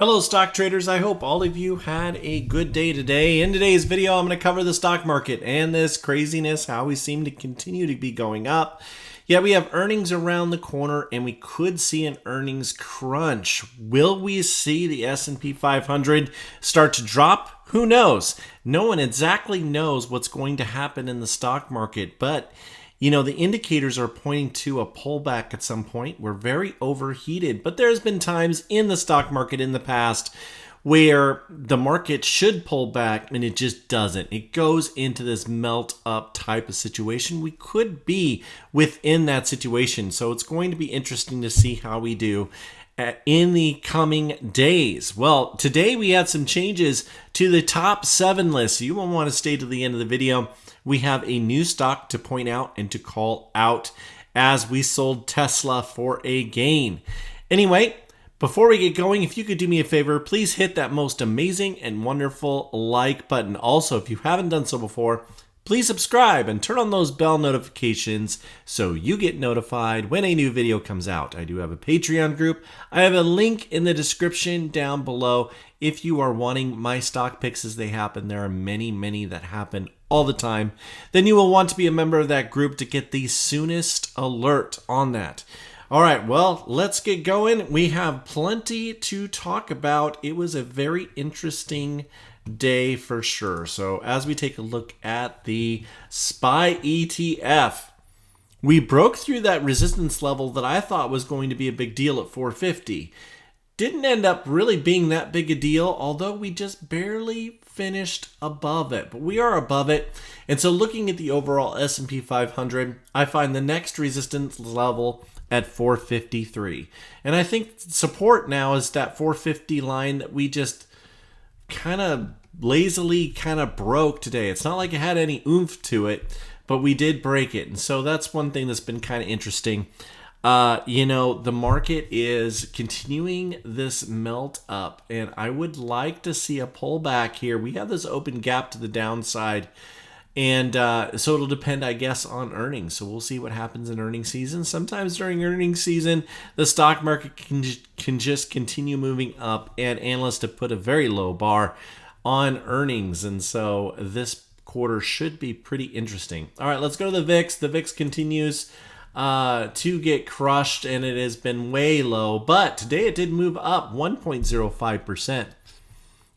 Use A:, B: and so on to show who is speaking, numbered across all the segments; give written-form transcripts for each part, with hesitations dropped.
A: Hello stock traders, I hope all of you had a good day today. In today's video, I'm going to cover the stock market and this craziness, how we seem to continue to be going up. Yeah, we have earnings around the corner and we could see an earnings crunch. Will we see the S&P 500 start to drop? Who knows? No one exactly knows what's going to happen in the stock market, but you know, the indicators are pointing to a pullback at some point. We're very overheated, but there's been times in the stock market in the past where the market should pull back and it just doesn't. It goes into this melt up type of situation. We could be within that situation. So it's going to be interesting to see how we do in the coming days. Well, today we had some changes to the top 7 list. So you will want to stay to the end of the video. We have a new stock to point out and to call out as we sold Tesla for a gain. Anyway, before we get going, if you could do me a favor, please hit that most amazing and wonderful like button. Also, if you haven't done so before, please subscribe and turn on those bell notifications so you get notified when a new video comes out. I do have a Patreon group. I have a link in the description down below if you are wanting my stock picks as they happen. There are many that happen all the time. Then you will want to be a member of that group to get the soonest alert on that. All right, well, let's get going. We have plenty to talk about. It was a very interesting day for sure. So as we take a look at the SPY ETF, we broke through that resistance level that I thought was going to be a big deal at 450. Didn't end up really being that big a deal, although we just barely finished above it, but we are above it. And so looking at the overall S&P 500, I find the next resistance level at 453. And I think support now is that 450 line that we just kind of lazily kind of broke today. It's not like it had any oomph to it, but we did break it. And so that's one thing that's been kind of interesting. You know, the market is continuing this melt up, and I would like to see a pullback here. We have this open gap to the downside, and so it'll depend, I guess, on earnings. So we'll see what happens in earnings season. Sometimes during earnings season, the stock market can just continue moving up, and analysts have put a very low bar on earnings, and so this quarter should be pretty interesting. All right, let's go to the VIX. The VIX continues to get crushed, and it has been way low, but today it did move up 1.05%.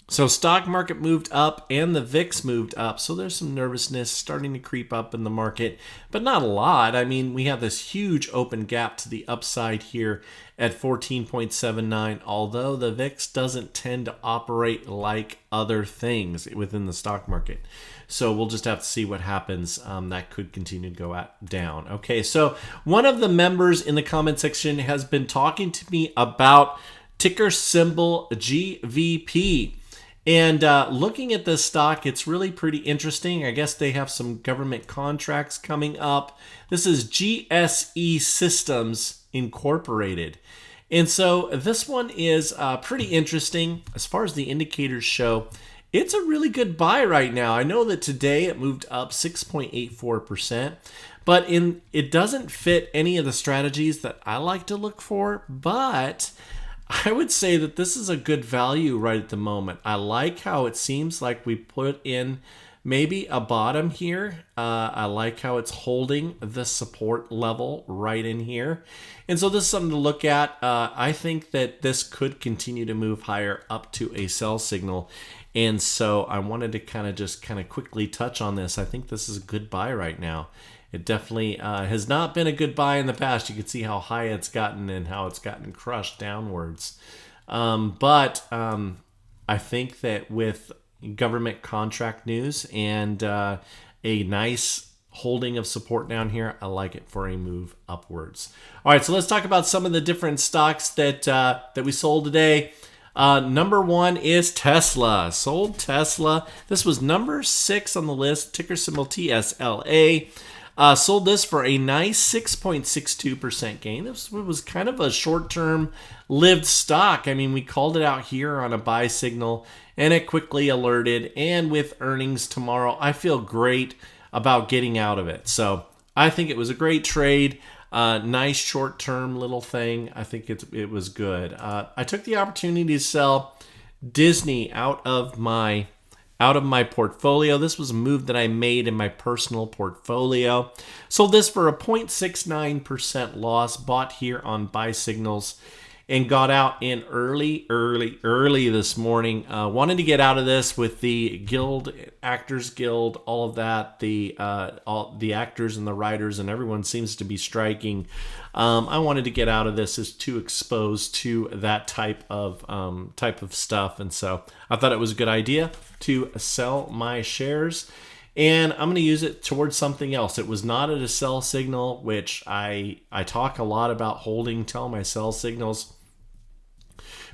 A: So stock market moved up and the VIX moved up. So there's some nervousness starting to creep up in the market, but not a lot. I mean, we have this huge open gap to the upside here at 14.79, although the VIX doesn't tend to operate like other things within the stock market. So we'll just have to see what happens. That could continue to go down. Okay, so one of the members in the comment section has been talking to me about ticker symbol GVP. And looking at this stock, it's really pretty interesting. I guess they have some government contracts coming up. This is GSE Systems Incorporated. And so this one is pretty interesting. As far as the indicators show, it's a really good buy right now. I know that today it moved up 6.84%, but it doesn't fit any of the strategies that I like to look for, but I would say that this is a good value right at the moment. I like how it seems like we put in maybe a bottom here. I like how it's holding the support level right in here. And so this is something to look at. I think that this could continue to move higher up to a sell signal. And so I wanted to kind of quickly touch on this. I think this is a good buy right now. It definitely has not been a good buy in the past. You can see how high it's gotten and how it's gotten crushed downwards. But I think that with government contract news and a nice holding of support down here, I like it for a move upwards. All right, so let's talk about some of the different stocks that we sold today. Number 1 is Tesla. Sold Tesla. This was number 6 on the list, ticker symbol TSLA. Sold this for a nice 6.62% gain. This was kind of a short-term lived stock. I mean, we called it out here on a buy signal, and it quickly alerted. And with earnings tomorrow, I feel great about getting out of it. So I think it was a great trade. Nice short-term little thing. I think it was good. I took the opportunity to sell Disney out of my portfolio. This was a move that I made in my personal portfolio. Sold this for a 0.69% loss, bought here on buy signals, and got out in early this morning. Wanted to get out of this with the guild, Actors Guild, all of that. All the actors and the writers and everyone seems to be striking. I wanted to get out of this as too exposed to that type of stuff, and so I thought it was a good idea to sell my shares. And I'm going to use it towards something else. It was not at a sell signal, which I talk a lot about holding, tell my sell signals.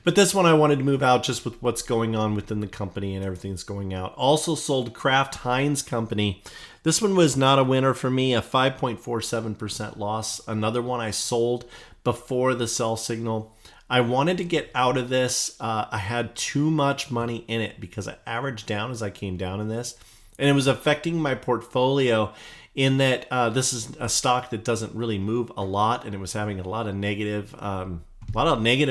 A: But this one I wanted to move out just with what's going on within the company and everything that's going out. Also sold Kraft Heinz Company. This one was not a winner for me, a 5.47% loss. Another one I sold before the sell signal. I wanted to get out of this. I had too much money in it because I averaged down as I came down in this. And it was affecting my portfolio in that this is a stock that doesn't really move a lot, and it was having a lot of negative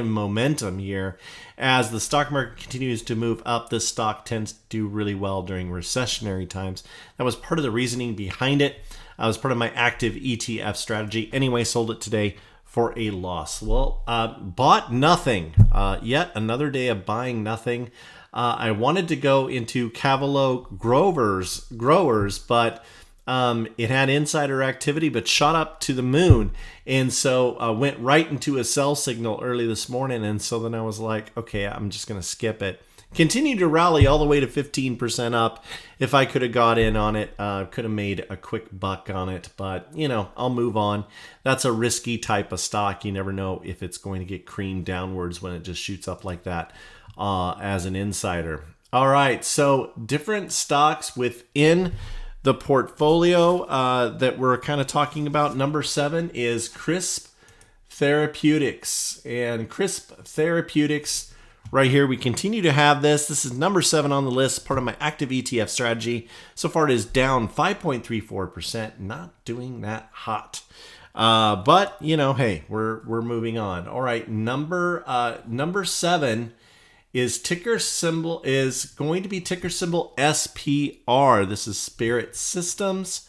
A: momentum here. As the stock market continues to move up, this stock tends to do really well during recessionary times. That was part of the reasoning behind it. It was part of my active ETF strategy. Anyway, sold it today for a loss. Well, bought nothing. Yet another day of buying nothing. I wanted to go into Cavallo Growers, but it had insider activity, but shot up to the moon. And so went right into a sell signal early this morning. And so then I was like, okay, I'm just going to skip it. Continued to rally all the way to 15% up. If I could have got in on it, could have made a quick buck on it. But, I'll move on. That's a risky type of stock. You never know if it's going to get creamed downwards when it just shoots up like that as an insider. All right, so different stocks within the portfolio that we're kind of talking about. Number 7 is CRSP Therapeutics. And CRSP Therapeutics, right here, we continue to have this. This is number 7 on the list, part of my active ETF strategy. So far, it is down 5.34%, not doing that hot. But, hey, we're moving on. All right, number 7 is going to be ticker symbol SPR. This is Spirit Systems,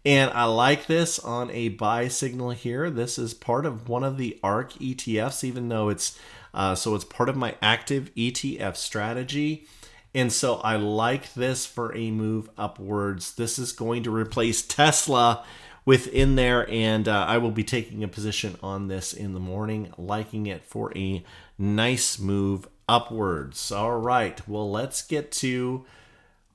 A: and I like this on a buy signal here. This is part of one of the ARC ETFs, even though it's part of my active ETF strategy. And so I like this for a move upwards. This is going to replace Tesla within there, and I will be taking a position on this in the morning, liking it for a nice move upwards. All right, well, let's get to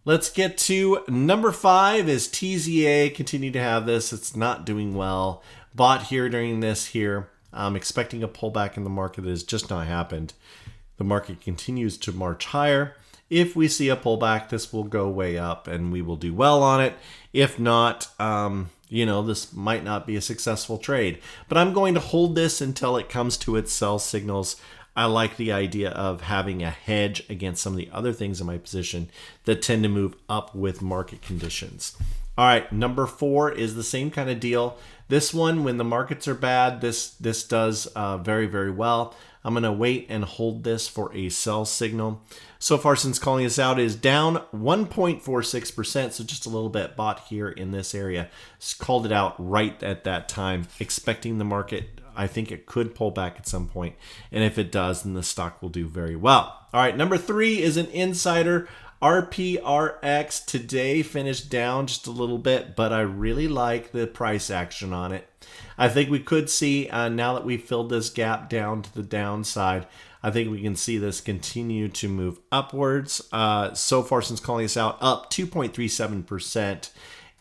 A: number 5 is TZA. Continue to have this. It's not doing well. Bought here during this here. I'm expecting a pullback in the market that has just not happened. The market continues to march higher. If we see a pullback, this will go way up and we will do well on it. If not, this might not be a successful trade. But I'm going to hold this until it comes to its sell signals. I like the idea of having a hedge against some of the other things in my position that tend to move up with market conditions. All right, number 4 is the same kind of deal. This one, when the markets are bad, this does very, very well. I'm going to wait and hold this for a sell signal. So far, since calling this out, is down 1.46%, so just a little bit bought here in this area. Just called it out right at that time, expecting the market. I think it could pull back at some point, and if it does, then the stock will do very well. All right, number 3 is an insider. RPRX today finished down just a little bit, but I really like the price action on it. I think we could see, now that we've filled this gap down to the downside, I think we can see this continue to move upwards. So far, since calling this out, up 2.37%.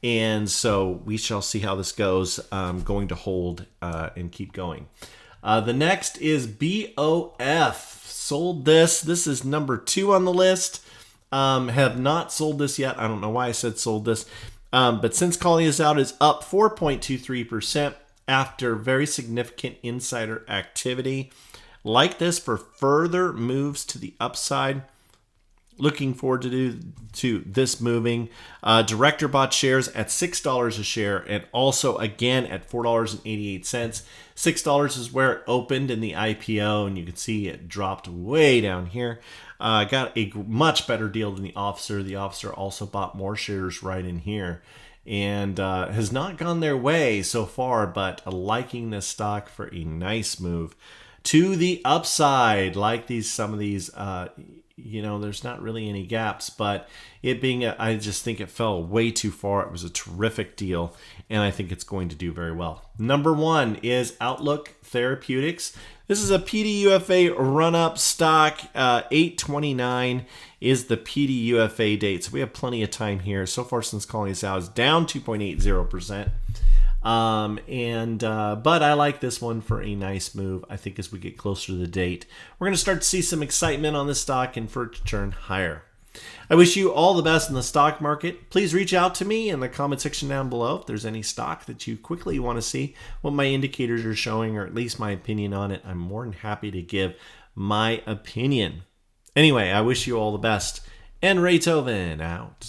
A: And so we shall see how this goes. I'm going to hold and keep going. The next is BOF. Sold this. This is number 2 on the list. Have not sold this yet. I don't know why I said sold this. But since calling this out, is up 4.23% after very significant insider activity. Like this for further moves to the upside. Looking forward to this moving. Director bought shares at $6 a share, and also again at $4.88. $6 is where it opened in the IPO, and you can see it dropped way down here. Got a much better deal than the officer. The officer also bought more shares right in here, and has not gone their way so far, but liking this stock for a nice move to the upside. Like some of these, there's not really any gaps, but it being, I just think it fell way too far. It was a terrific deal, and I think it's going to do very well. Number 1 is Outlook Therapeutics. This is a PDUFA run-up stock. 8/29 is the PDUFA date, so we have plenty of time here. So far since calling this out, it's down 2.80%. But I like this one for a nice move. I think as we get closer to the date, we're going to start to see some excitement on this stock and for it to turn higher. I wish you all the best in the stock market. Please reach out to me in the comment section down below if there's any stock that you quickly want to see what my indicators are showing, or at least my opinion on it. I'm more than happy to give my opinion. Anyway, I wish you all the best, and Ray Tovin out.